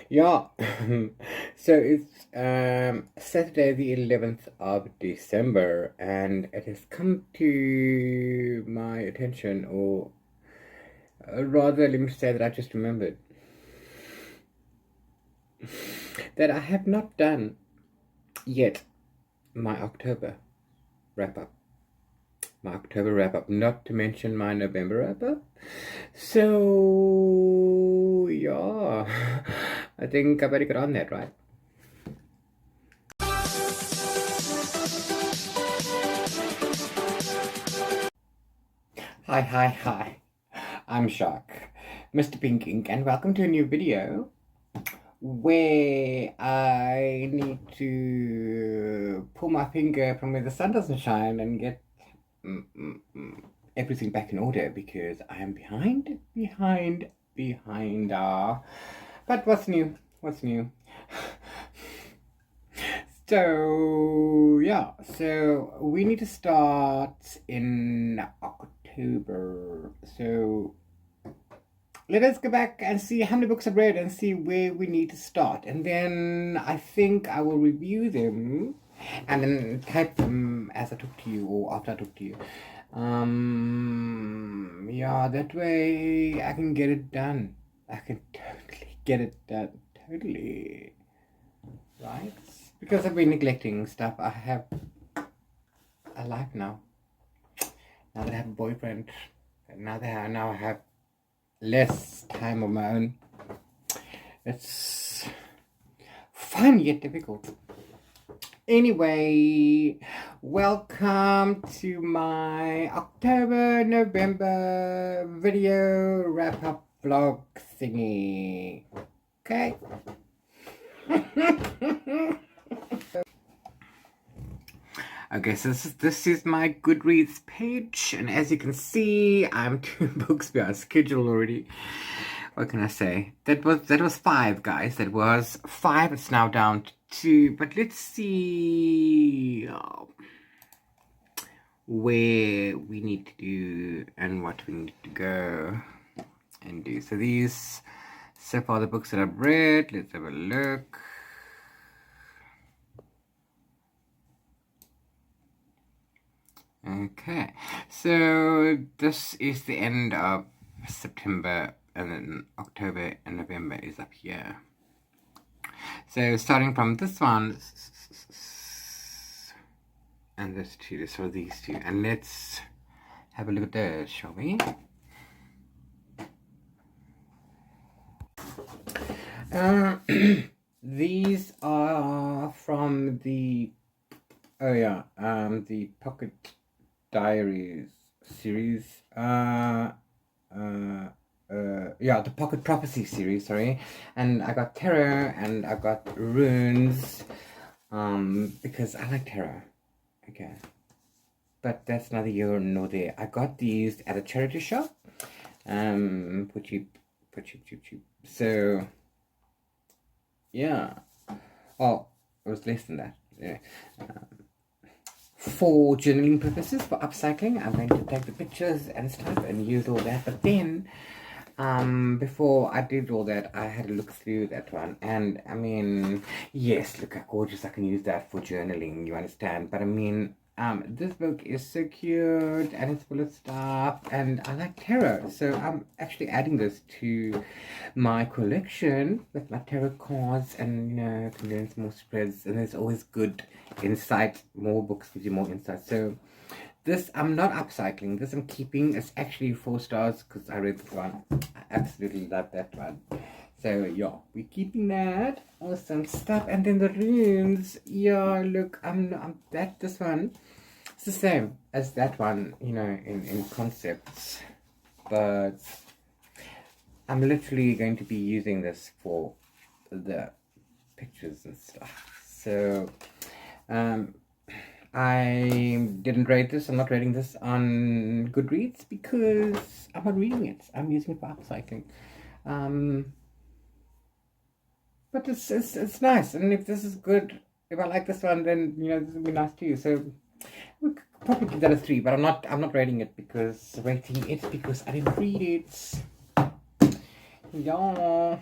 Yeah, so it's Saturday, the 11th of December, and it has come to my attention, or rather, let me say that I just remembered that I have not done yet my October wrap up. My October wrap up, not to mention my November wrap up. So, yeah, I think I better get on that, right? Hi. I'm Shark, Mr. Pink Ink, and welcome to a new video where I need to pull my finger from where the sun doesn't shine and get everything back in order because I am behind. But what's new? So yeah, so we need to start in October. So let us go back and see how many books I've read and see where we need to start. And then I think I will review them and then type them as I talk to you or after I talk to you. Yeah, that way I can get it done. I can totally get it done. Totally. Right? Because I've been neglecting stuff. I have a life now. Now that I have a boyfriend. Now I have less time of my own. It's fun yet difficult. Anyway, welcome to my October, November video wrap-up vlog thingy. Okay? Okay, so this is my Goodreads page, and as you can see, I'm 2 books behind schedule already. What can I say? That was 5, guys. That was 5. It's now down to 2. But let's see where we need to do and what we need to go and do. So these so far the books that I've read. Let's have a look. Okay, so this is the end of September, and then October and November is up here. So starting from this one, and this two, so these two, and let's have a look at those, shall we? These are from the the Pocket Diaries series. The Pocket Prophecy series, sorry. And I got tarot and I got runes, because I like tarot. Okay. But that's neither here nor there. I got these at a charity shop. For cheap. So, yeah. Oh, it was less than that. Yeah. For journaling purposes, for upcycling, I'm going to take the pictures and stuff and use all that. But then, before I did all that, I had to look through that one. And, I mean, yes, look how gorgeous I can use that for journaling, you understand? But, I mean, this book is so cute and it's full of stuff and I like tarot, so I'm actually adding this to my collection with my tarot cards and, you know, condense more spreads, and there's always good insight. More books give you more insight. So this I'm not upcycling, this I'm keeping. It's actually 4 stars because I read the one. I absolutely love that one. So yeah, we're keeping that. Awesome stuff. And then the runes, yeah, look, this one, it's the same as that one, you know, in concepts, but I'm literally going to be using this for the pictures and stuff. So I didn't rate this. I'm not rating this on Goodreads because I'm not reading it. I'm using it for upcycling. But it's nice, and if this is good, if I like this one, then, you know, this will be nice too. So we could probably give that a 3, but I'm not rating it because I didn't read it. Yeah.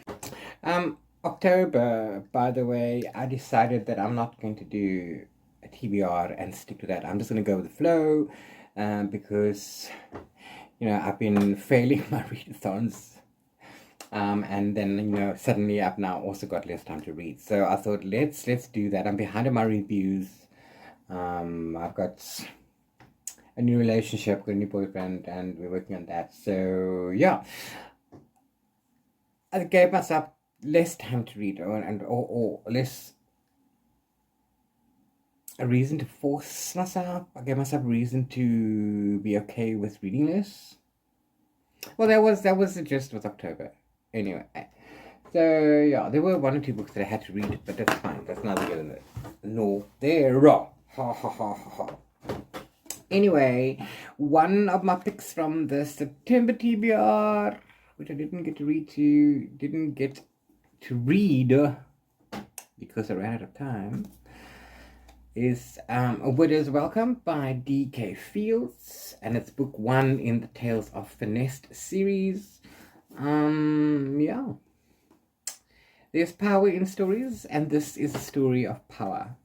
October, by the way, I decided that I'm not going to do a TBR and stick to that. I'm just going to go with the flow because, I've been failing my readathons. And then, suddenly I've now also got less time to read. So I thought, let's do that. I'm behind on my reviews. I've got a new relationship with a new boyfriend, and we're working on that. So, yeah. I gave myself less time to read or less a reason to force myself. I gave myself a reason to be okay with reading less. Well, that was the gist with October. Anyway, so yeah, there were 1 or 2 books that I had to read, but that's fine. That's neither good than no, they're wrong. Ha ha ha ha ha. Anyway, one of my picks from the September TBR, which I didn't get to read because I ran out of time, is A Widow's Welcome by D.K. Fields, and it's book 1 in the Tales of Finessed series. Yeah. There's power in stories, and this is a story of power.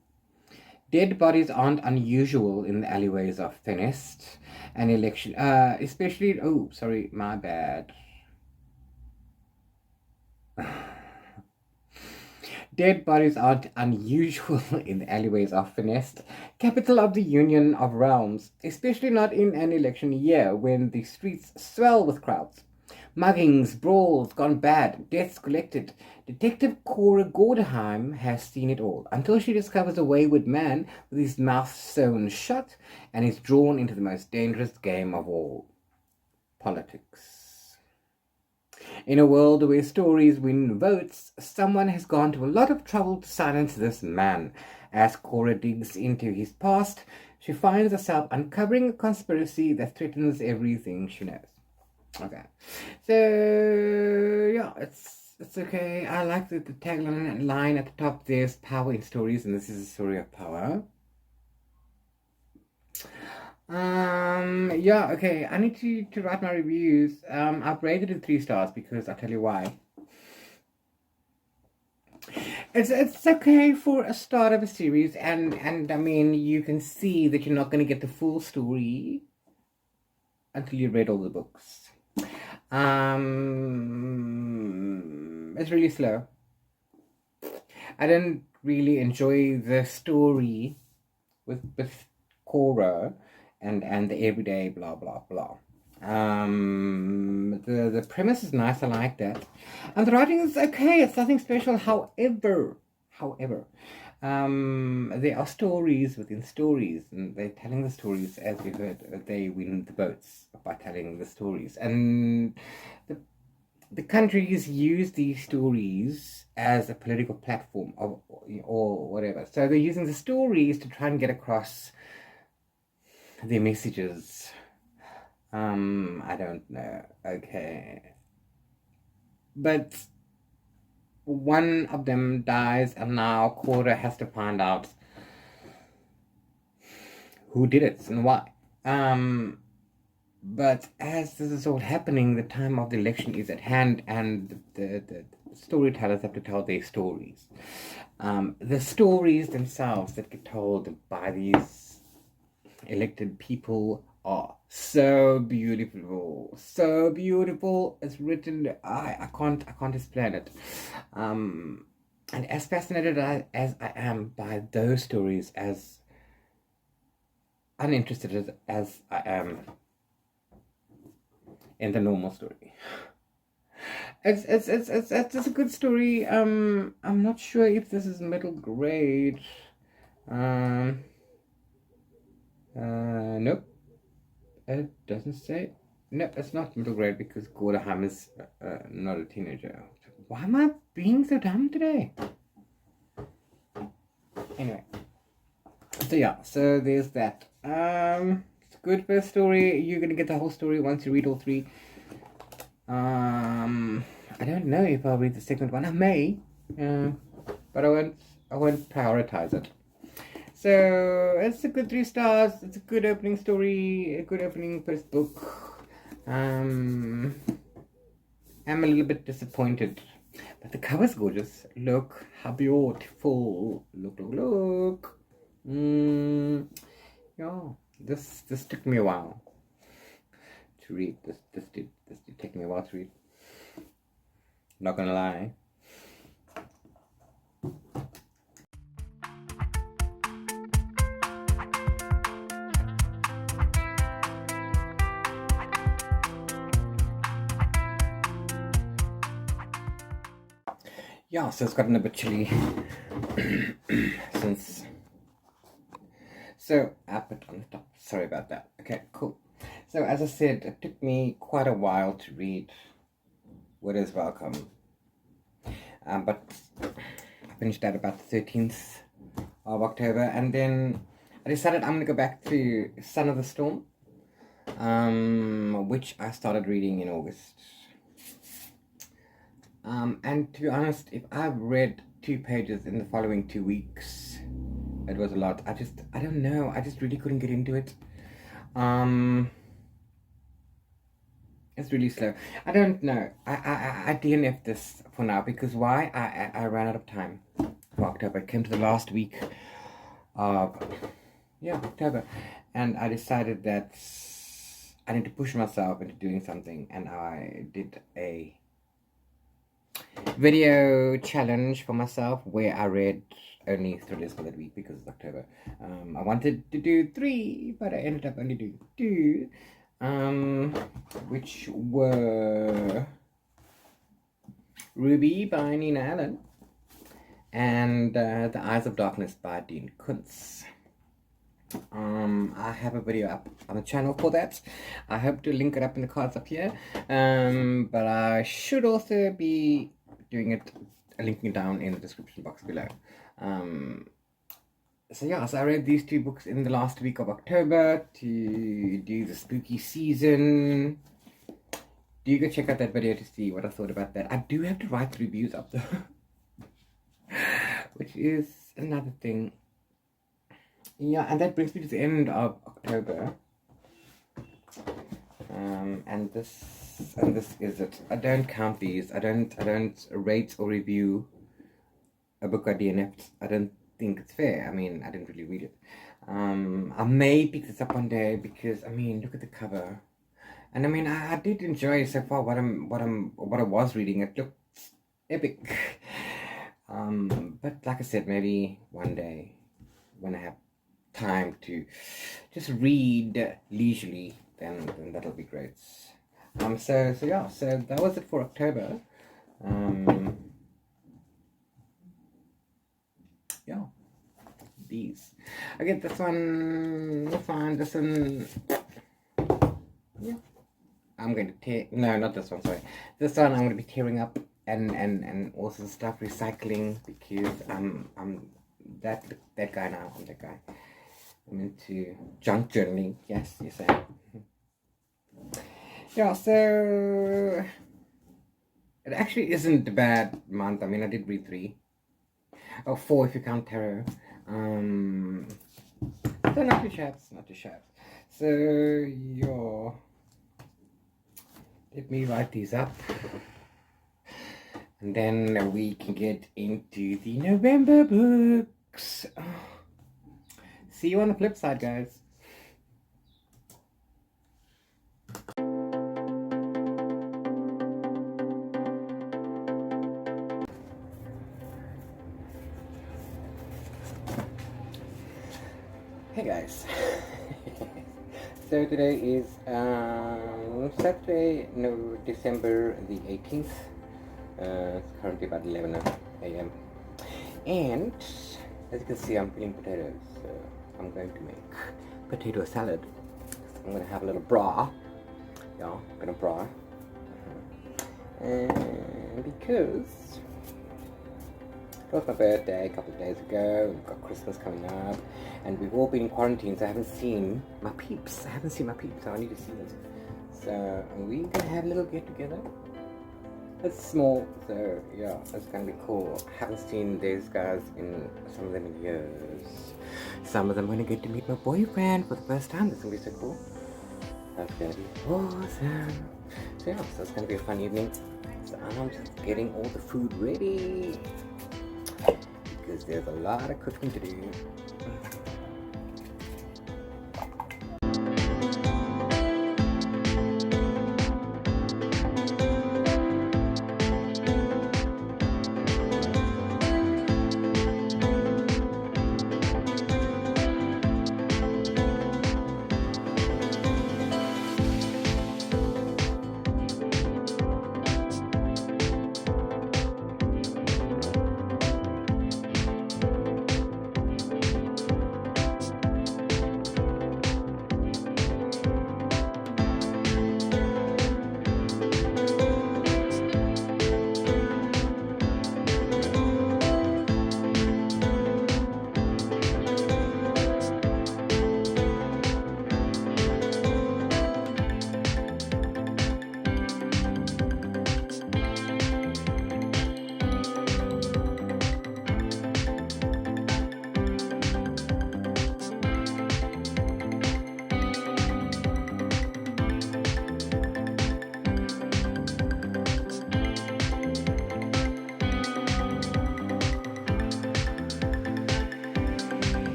Dead bodies aren't unusual in the alleyways of Finessed, an election, especially, oh, sorry, my bad. Dead bodies aren't unusual in the alleyways of Finessed, capital of the Union of Realms, especially not in an election year when the streets swell with crowds. Muggings, brawls gone bad, deaths collected. Detective Cora Gordeheim has seen it all, until she discovers a wayward man with his mouth sewn shut and is drawn into the most dangerous game of all, politics. In a world where stories win votes, someone has gone to a lot of trouble to silence this man. As Cora digs into his past, she finds herself uncovering a conspiracy that threatens everything she knows. Okay, so yeah, it's okay. I like the tagline line at the top. There's power in stories, and this is a story of power. Yeah, okay. I need to write my reviews. I've rated it 3 stars because I'll tell you why. It's okay for a start of a series, and I mean, you can see that you're not going to get the full story until you read all the books. It's really slow. I didn't really enjoy the story with Cora and the everyday blah blah blah. The premise is nice. I like that, and the writing is okay. It's nothing special. However, there are stories within stories, and they're telling the stories, as we heard. They win the votes by telling the stories, and the countries use these stories as a political platform or whatever. So they're using the stories to try and get across their messages. I don't know. Okay, but one of them dies, and now Cora has to find out who did it and why. But as this is all happening, the time of the election is at hand, and the storytellers have to tell their stories. The stories themselves that get told by these elected people are so beautiful. It's written. I can't explain it. And as fascinated as I am by those stories, as uninterested as I am in the normal story. It's a good story. I'm not sure if this is middle grade. Nope. It doesn't say. No, it's not middle grade because Gordeheim is not a teenager. Why am I being so dumb today? Anyway. So yeah, so there's that. It's a good first story. You're gonna get the whole story once you read all 3. I don't know if I'll read the second one. I may, but I won't prioritize it. So it's a good 3 stars. It's a good opening story, a good opening first book. I'm a little bit disappointed, But the cover's gorgeous. Look how beautiful. Look. Yeah, this took me a while to read. This did take me a while to read. Not gonna lie. Yeah, so it's gotten a bit chilly since. So I put on the top. Sorry about that. Okay, cool. So as I said, it took me quite a while to read What Is Welcome. But I finished that about the 13th of October, and then I decided I'm gonna go back to Son of the Storm, which I started reading in August. And to be honest, if I've read 2 pages in the following 2 weeks, it was a lot. I don't know. I just really couldn't get into it. It's really slow. I don't know. I DNF'd this for now because why? I ran out of time for October. It came to the last week of October, and I decided that I need to push myself into doing something, and I did a video challenge for myself where I read only thrillers for that week because it's October. I wanted to do 3, but I ended up only doing 2, which were Ruby by Nina Allen and The Eyes of Darkness by Dean Kuntz. I have a video up on the channel for that. I hope to link it up in the cards up here, but I should also be doing it, linking it down in the description box below. So I read these 2 books in the last week of October to do the spooky season. Do you go check out that video to see what I thought about that. I do have to write the reviews up though, which is another thing. Yeah, and that brings me to the end of October. And this is it. I don't count these. I don't rate or review a book I DNF'd. I don't think it's fair. I mean, I didn't really read it. I may pick this up one day because I mean, look at the cover, and I mean, I did enjoy so far what I was reading. It looked epic. But like I said, maybe one day when I have time to just read leisurely, then that'll be great. So that was it for October. These. I get this one. Fine. This one. Yeah. I'm going to tear. No, not this one. Sorry. This one I'm going to be tearing up and also stuff recycling because I'm that guy now. I'm that guy. I'm into junk journaling. Yes, I am. Yeah, so it actually isn't a bad month. I mean, I did read 3. 4 if you count tarot. So not too shabs. So let me write these up, and then we can get into the November books. See you on the flip side, guys. Hey guys. So today is Saturday, December the 18th. It's currently about 11 a.m. And as you can see, I'm peeling potatoes. So I'm going to make potato salad. I'm going to have a little bra. Yeah, I'm going to bra. And because it was my birthday a couple of days ago, we've got Christmas coming up, and we've all been in quarantine, so I haven't seen my peeps. So I need to see them. So we're gonna have a little get together. It's small, so yeah, it's gonna be cool. I haven't seen these guys in some of them in years. Some of them gonna get to meet my boyfriend for the first time. That's gonna be so cool. That's gonna be awesome. So yeah, so it's gonna be a fun evening. So I'm just getting all the food ready because there's a lot of cooking to do.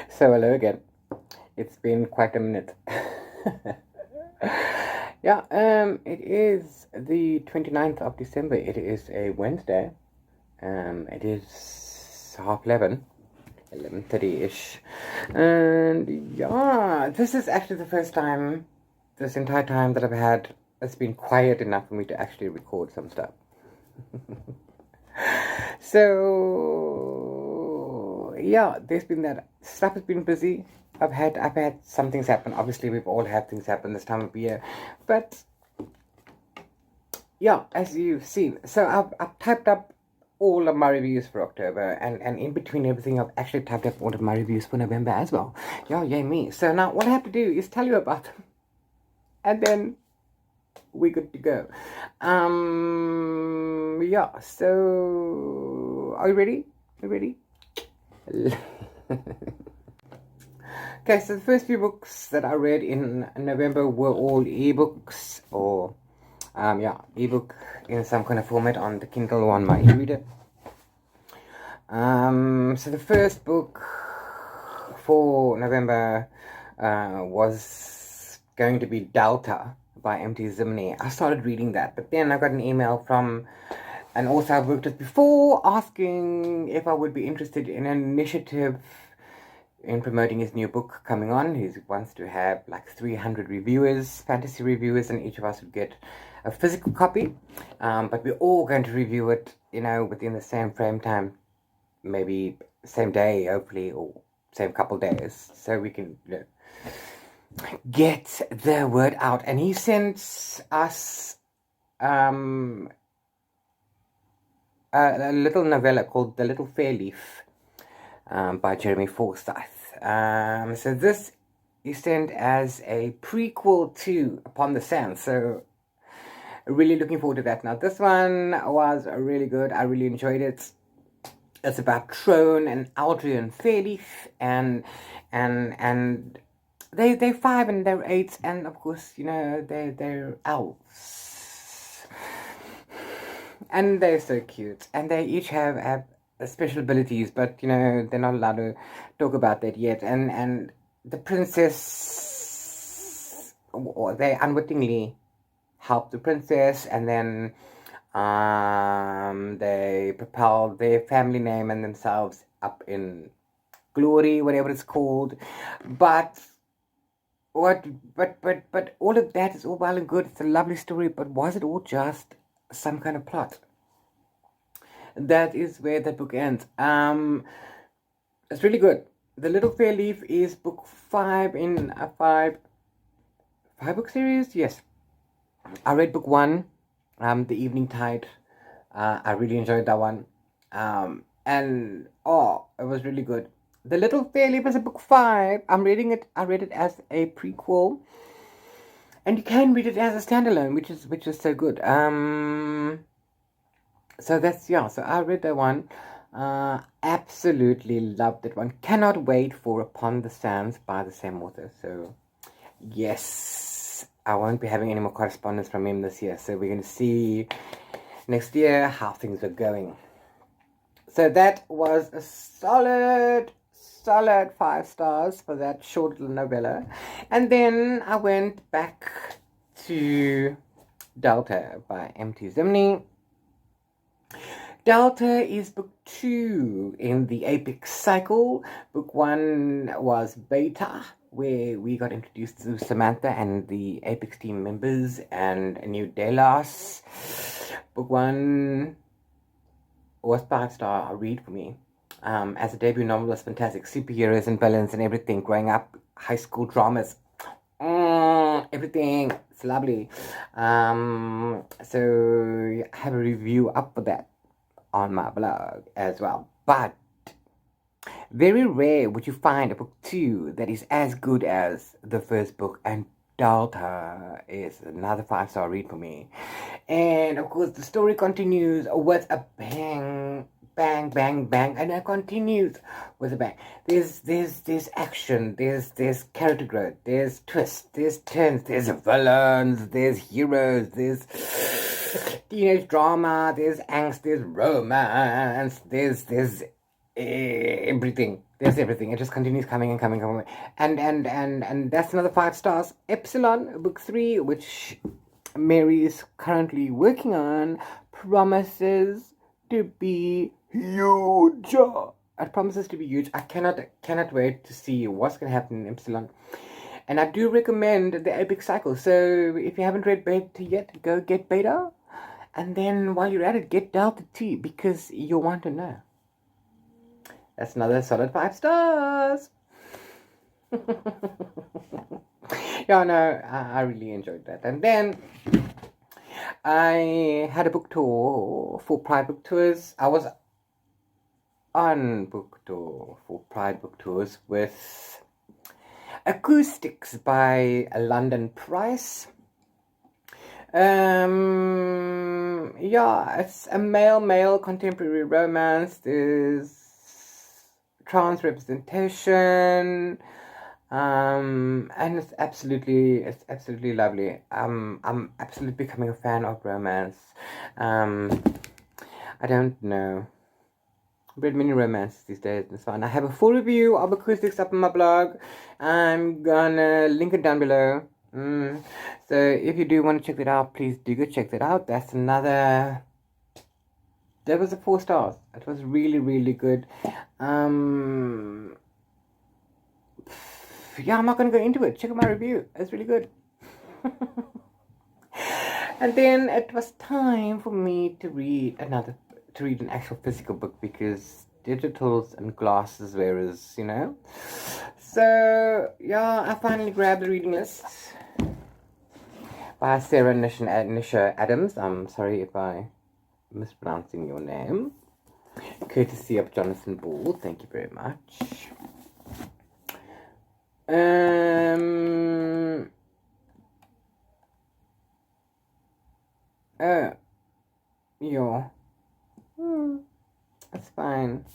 So hello again. It's been quite a minute. Yeah, it is the 29th of December. It is a Wednesday. It is 11:30, 11:30-ish. And yeah, this is actually the first time this entire time that I've had it's been quiet enough for me to actually record some stuff. So yeah, there's been that stuff has been busy. I've had some things happen. Obviously, we've all had things happen this time of year, but yeah, as you've seen, so I've typed up all of my reviews for October, and in between everything, I've actually typed up all of my reviews for November as well. Yeah, yay me! So now what I have to do is tell you about them, and then we're good to go. Yeah. So are you ready? Are you ready? Okay, so the first few books that I read in November were all ebooks, or ebook in some kind of format on the Kindle or on my e-reader. So the first book for November was going to be Delta by M.T. Zimney. I started reading that, but then I got an email from an author I've worked with before asking if I would be interested in an initiative in promoting his new book coming on. He wants to have like 300 reviewers, fantasy reviewers, and each of us would get a physical copy. But we're all going to review it, within the same frame time, maybe same day, hopefully, or same couple days, so we can get the word out. And he sent us a little novella called The Little Fair Leaf, by Jeremy Forsyth. So this is sent as a prequel to Upon the Sand. So really looking forward to that. Now this one was really good. I really enjoyed it. It's about Trone and Aldrian Fairleaf, and they're 5 and they're 8, and of course they're elves, and they're so cute, and they each have special abilities, but you know they're not allowed to talk about that yet. And the princess, or they unwittingly help the princess, and then they propel their family name and themselves up in glory, whatever it's called. But what? But all of that is all well and good. It's a lovely story, but was it all just some kind of plot? That is where the book ends. It's really good. The Little Fair Leaf is book 5 in a five book series. Yes, I read book 1, The Evening Tide. I really enjoyed that one. And it was really good. The Little Fair Leaf is a book 5. I'm reading it. I read it as a prequel, and you can read it as a standalone, which is so good. So that's, yeah, so I read that one. Absolutely loved that one. Cannot wait for Upon the Sands by the same author. So yes, I won't be having any more correspondence from him this year. So we're going to see next year how things are going. So that was a solid 5 stars for that short little novella. And then I went back to Delta by M.T. Zimney. Delta is book 2 in the Apex cycle. Book 1 was Beta, where we got introduced to Samantha and the Apex team members and a new Delos. Book 1 was 5-star read for me. As a debut novel, was fantastic. Superheroes and villains and everything. Growing up, high school dramas. Everything. It's lovely. So I have a review up for that on my blog as well. But very rare would you find a book 2 that is as good as the first book, and Delta is another 5-star read for me. And of course the story continues with a bang, and it continues with a bang. There's action, there's character growth, there's twists, there's turns, there's villains, there's heroes, there's teenage drama, there's angst, there's romance, there's everything. There's everything. It just continues coming. And that's another 5 stars. Epsilon, book 3, which Mary is currently working on, promises to be huge. It promises to be huge. I cannot wait to see what's going to happen in Epsilon. And I do recommend the Epic Cycle. So if you haven't read Beta yet, go get Beta. And then while you're at it, get Delta T, because you'll want to know. That's another solid 5 stars. Yeah, no, I really enjoyed that. And then I had a book tour for Pride Book Tours. I was on book tour for Pride Book Tours with Acoustics by London Price. Yeah, it's a male contemporary romance. There's trans representation, and it's absolutely lovely. I'm absolutely becoming a fan of romance. I don't know, I've read many romances these days, and it's fun. I have a full review of Acoustics up on my blog. I'm gonna link it down below. So if you do want to check that out, please do go check that out. That was a 4 stars. It was really good. Yeah, I'm not gonna go into it. Check out my review. It's really good. And then it was time for me to read an actual physical book, because digitals and glasses wearers, you know. So yeah, I finally grabbed the reading list by Sarah Nisha Adams. I'm sorry if I mispronouncing your name. Courtesy of Jonathan Ball. Thank you very much. Yeah. That's fine.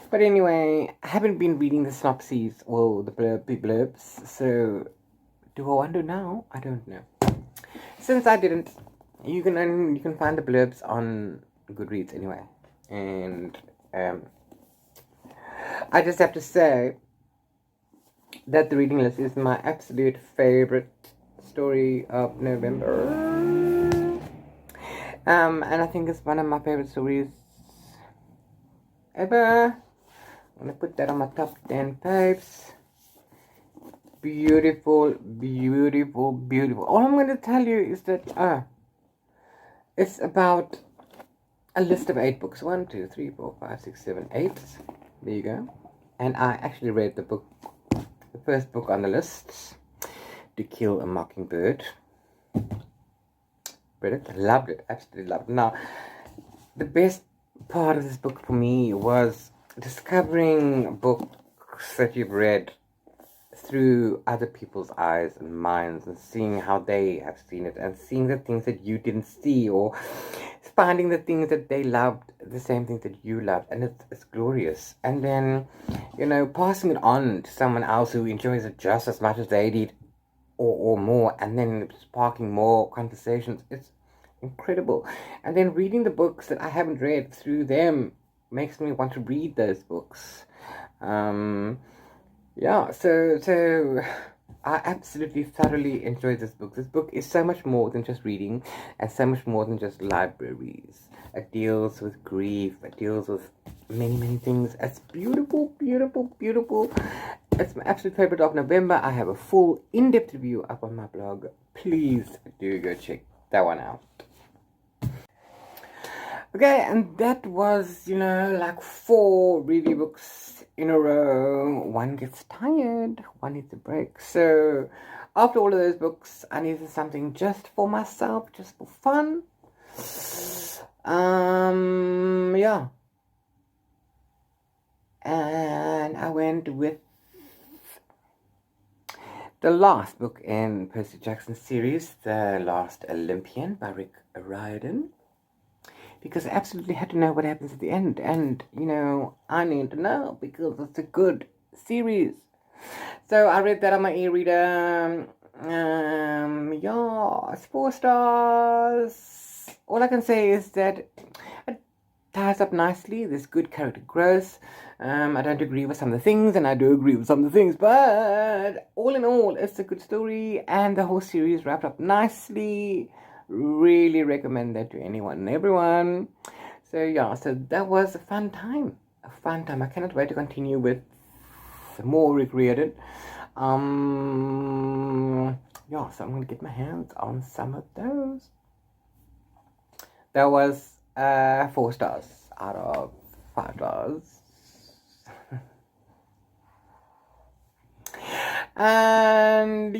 But anyway, I haven't been reading the synopses or the blurbs, so do I want to now? I don't know. Since I didn't, you can find the blurbs on Goodreads anyway. And I just have to say that the reading list is my absolute favorite story of November. And I think it's one of my favorite stories ever. I'm gonna put that on my top 10 faves. Beautiful, beautiful, beautiful. All I'm gonna tell you is that it's about a list of 8 books. 1, 2, 3, 4, 5, 6, 7, 8. There you go. And I actually read the first book on the list, To Kill a Mockingbird. Read it, loved it, absolutely loved it. Now, the best part of this book for me was discovering books that you've read through other people's eyes and minds, and seeing how they have seen it, and seeing the things that you didn't see, or finding the things that they loved, the same things that you loved, and it's glorious. And then, passing it on to someone else who enjoys it just as much as they did, or more, and then sparking more conversations. It's incredible. And then reading the books that I haven't read through them makes me want to read those books. So I absolutely thoroughly enjoyed this book. This book is so much more than just reading, and so much more than just libraries. It deals with grief. It deals with many, many things. It's beautiful, beautiful, beautiful. It's my absolute favorite of November. I have a full in-depth review up on my blog. Please do go check that one out. Okay, and that was, like 4 review books in a row. One gets tired, one needs a break. So after all of those books, I needed something just for myself, just for fun. And I went with the last book in Percy Jackson's series, The Last Olympian by Rick Riordan. Because I absolutely had to know what happens at the end. And, I need to know because it's a good series. So I read that on my e-reader. It's 4 stars. All I can say is that it ties up nicely. There's good character growth. I don't agree with some of the things, and I do agree with some of the things. But all in all, it's a good story. And the whole series wrapped up nicely. Really recommend that to anyone and everyone. So that was a fun time. I cannot wait to continue with more Rick Riordan. So I'm gonna get my hands on some of those. That was 4 stars out of 5 stars. And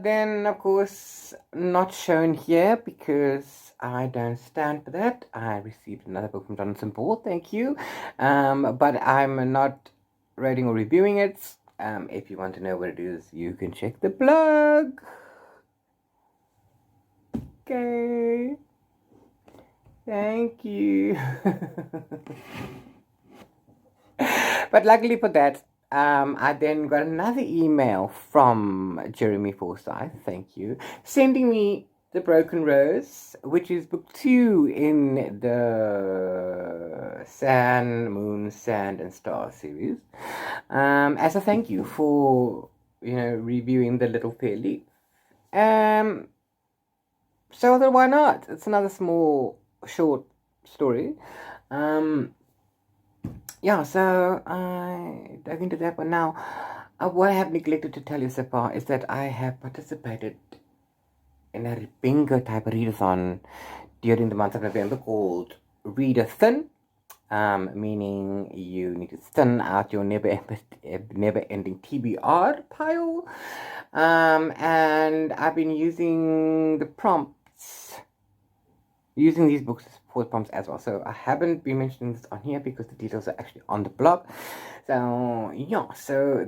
then of course not shown here because I don't stand for that. I received another book from Jonathan Paul, thank you. But I'm not rating or reviewing it. If you want to know what it is, you can check the blog. Okay. Thank you. But luckily for that, I then got another email from Jeremy Forsyth, thank you, sending me The Broken Rose, which is book 2 in the Sun, Moon, Sand and Star series, as a thank you for, reviewing The Little Fair Leaf. So then why not? It's another small, short story. So I dug into that one. Now, what I have neglected to tell you so far is that I have participated in a bingo type of readathon during the month of November called Readathon, meaning you need to thin out your never-ending TBR pile. And I've been using these books for prompts as well. So I haven't been mentioning this on here because the details are actually on the blog. So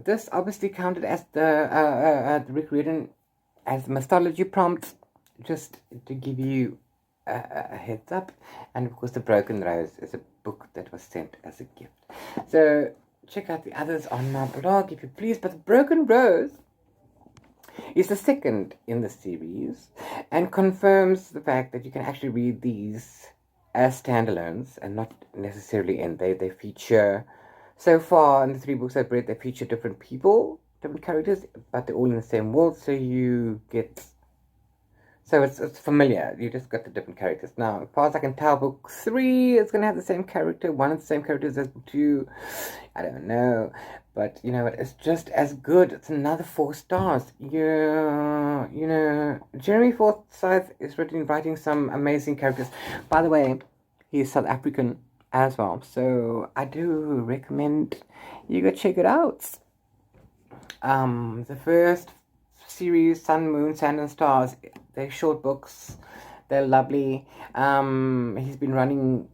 this obviously counted as the Rick Riordan as mythology prompt, just to give you a heads up. And of course, The Broken Rose is a book that was sent as a gift. So check out the others on my blog if you please. But The Broken Rose is the second in the series and confirms the fact that you can actually read these as standalones and not necessarily in. They feature, so far in the 3 books I've read, they feature different people, different characters, but they're all in the same world, so you get, so it's familiar. You just got the different characters. Now, as far as I can tell, book 3 is going to have the same character, one of the same characters as book 2. I don't know, but you know what? It's just as good. It's another 4 stars. Yeah, you know, Jeremy Forsyth is writing some amazing characters. By the way, he's South African as well, so I do recommend you go check it out. The first series, Sun, Moon, Sand and Stars, they're short books. They're lovely. He's been running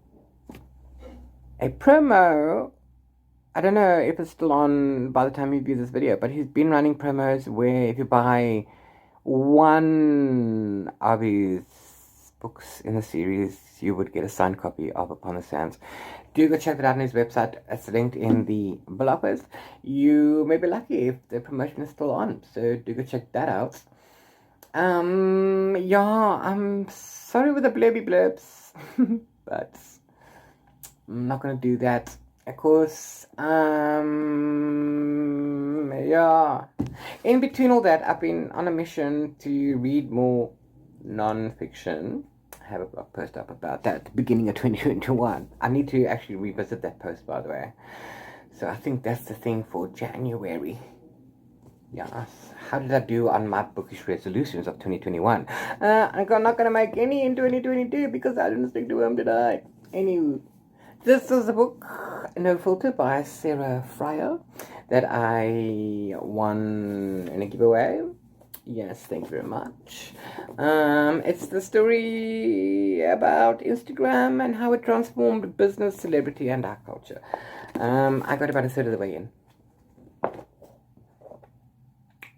a promo. I don't know if it's still on by the time you view this video, but he's been running promos where if you buy one of his books in the series, you would get a signed copy of Upon the Sands. Do go check it out on his website. It's linked in the bloggers. You may be lucky if the promotion is still on, so do go check that out. Yeah, I'm sorry with the blurby blurbs, but I'm not gonna do that. Of course, yeah. In between all that, I've been on a mission to read more non-fiction. I have a blog post up about that at the beginning of 2021. I need to actually revisit that post, by the way. So I think that's the thing for January. Yeah. How did I do on my bookish resolutions of 2021? I'm not going to make any in 2022 because I didn't stick to them, did I? Anyway. This is a book, No Filter, by Sarah Fryer, that I won in a giveaway. Yes, thank you very much. It's the story about Instagram and how it transformed business, celebrity, and our culture. I got about a third of the way in.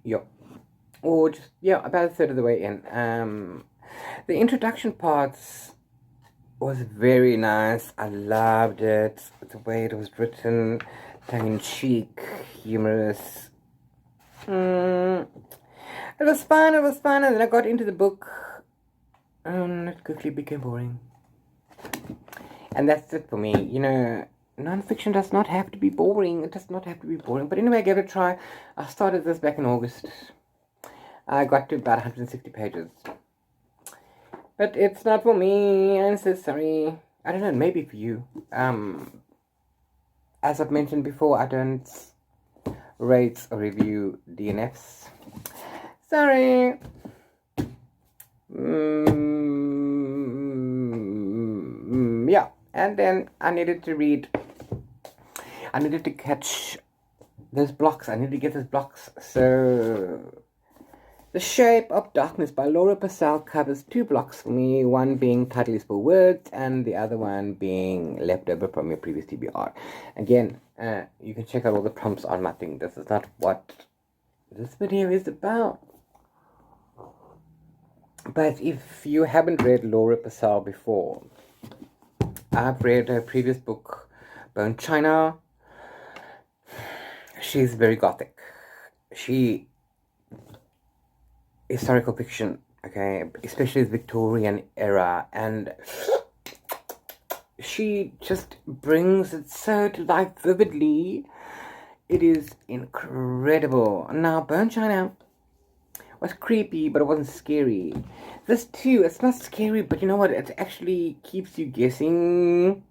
Yep. Or just, yeah, about a third of the way in. The introduction parts was very nice. I loved it. The way it was written, tongue-in-cheek, humorous. It was fun, and then I got into the book, and it quickly became boring. And that's it for me. You know, non-fiction does not have to be boring. It does not have to be boring. But anyway, I gave it a try. I started this back in August. I got to about 160 pages. But it's not for me. I'm so sorry. I don't know, maybe for you. As I've mentioned before, I don't rate or review DNFs. Sorry. Yeah, and then I needed to catch those blocks. I needed to get those blocks. So, The Shape of Darkness by Laura Purcell covers 2 blocks for me, one being Title is for Words and the other one being Leftover from Your Previous TBR. Again, you can check out all the prompts on my thing. This is not what this video is about. But if you haven't read Laura Purcell before, I've read her previous book, Bone China. She's very gothic. She historical fiction, okay, especially the Victorian era, and she just brings it so to life vividly. It is incredible. Now, Bone China was creepy, but it wasn't scary. This too, it's not scary, but you know what? It actually keeps you guessing,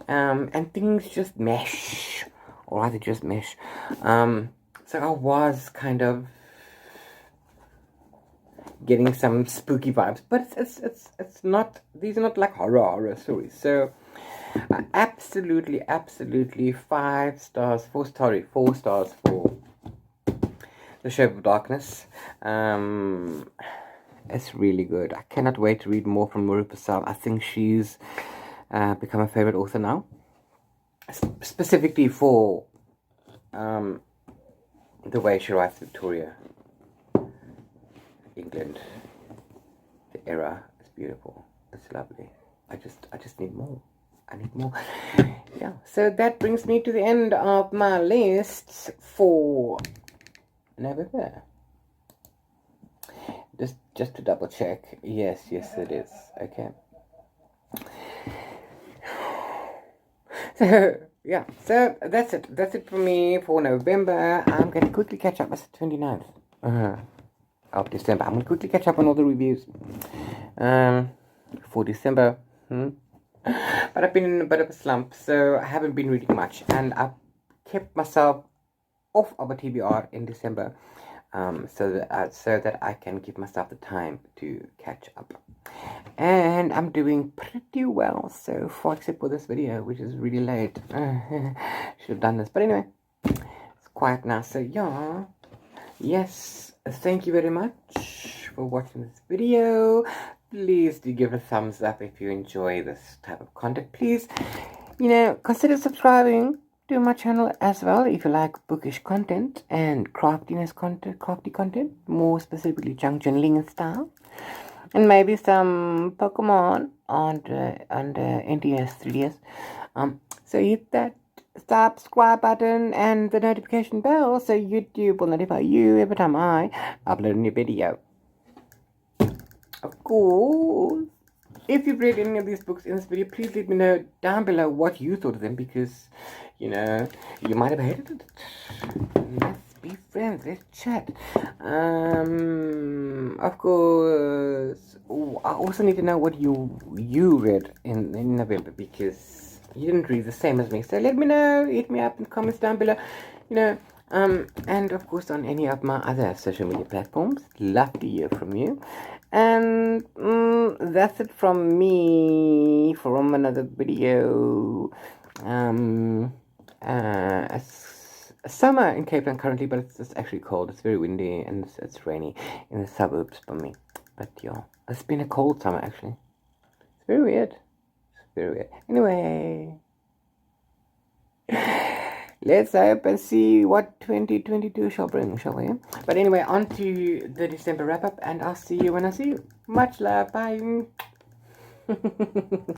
and things just mesh, or rather just mesh. So I was kind of getting some spooky vibes, but it's not. These are not like horror stories. So absolutely 5 stars, 4 stars for The Shape of Darkness. It's really good. I cannot wait to read more from Laura Purcell. I think she's become a favorite author now, specifically for the way she writes Victoria, England. The era is beautiful. It's lovely. I just need more. I need more. Yeah. So that brings me to the end of my list for November. Just to double check. Yes, it is. Okay. So yeah, so that's it. That's it for me for November. I'm going to quickly catch up. It's the 29th of December. I'm going to quickly catch up on all the reviews for December. But I've been in a bit of a slump, so I haven't been reading much, and I've kept myself off of a TBR in December, so that I can give myself the time to catch up. And I'm doing pretty well so far, except for this video, which is really late. Should have done this, but anyway, it's quiet now. So yeah, yes, thank you very much for watching this video. Please do give a thumbs up if you enjoy this type of content. Please, consider subscribing to my channel as well if you like bookish content and crafty content, more specifically junk journaling style, and maybe some Pokemon on the NDS 3DS. So hit that subscribe button and the notification bell so YouTube will notify you every time I upload a new video. Of course, if you've read any of these books in this video, please let me know down below what you thought of them, because, you might have hated it. Let's be friends, let's chat. Of course, I also need to know what you read in November, because you didn't read the same as me. So let me know, hit me up in the comments down below, and of course on any of my other social media platforms. Love to hear from you. And that's it from me from another video. Summer in Cape Town currently, but it's actually cold. It's very windy and it's rainy in the suburbs for me. But yeah, it's been a cold summer actually. It's very weird. Anyway, let's hope and see what 2022 shall bring, shall we? But anyway, on to the December wrap-up, and I'll see you when I see you. Much love. Bye.